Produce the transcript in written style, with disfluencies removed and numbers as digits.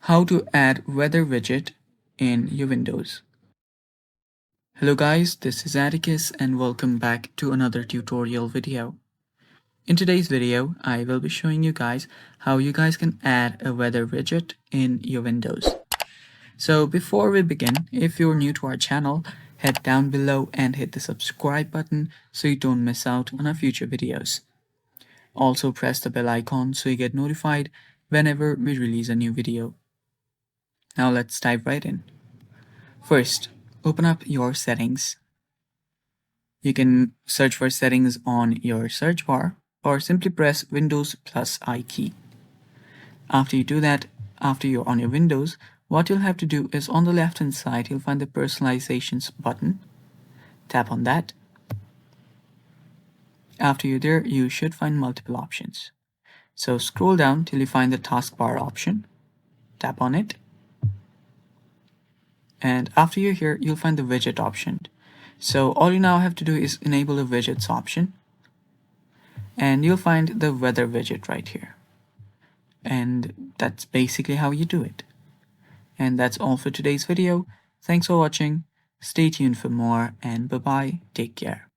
How to add weather widget in your Windows. Hello guys, this is Atticus and welcome back to another tutorial video. In today's video, I will be showing you guys how you guys can add a weather widget in your Windows. So before we begin, if you're new to our channel, head down below and hit the subscribe button so you don't miss out on our future videos. Also press the bell icon so you get notified whenever we release a new video. Now let's dive right in. First, open up your settings. You can search for settings on your search bar or simply press Windows plus I key. After you do that, after you're on your Windows, what you'll have to do is on the left hand side, you'll find the personalizations button. Tap on that. After you're there, you should find multiple options. So scroll down till you find the taskbar option. Tap on it. And after you're here, you'll find the widget option. So all you now have to do is enable the widgets option. And you'll find the weather widget right here. And that's basically how you do it. And that's all for today's video. Thanks for watching. Stay tuned for more and bye-bye. Take care.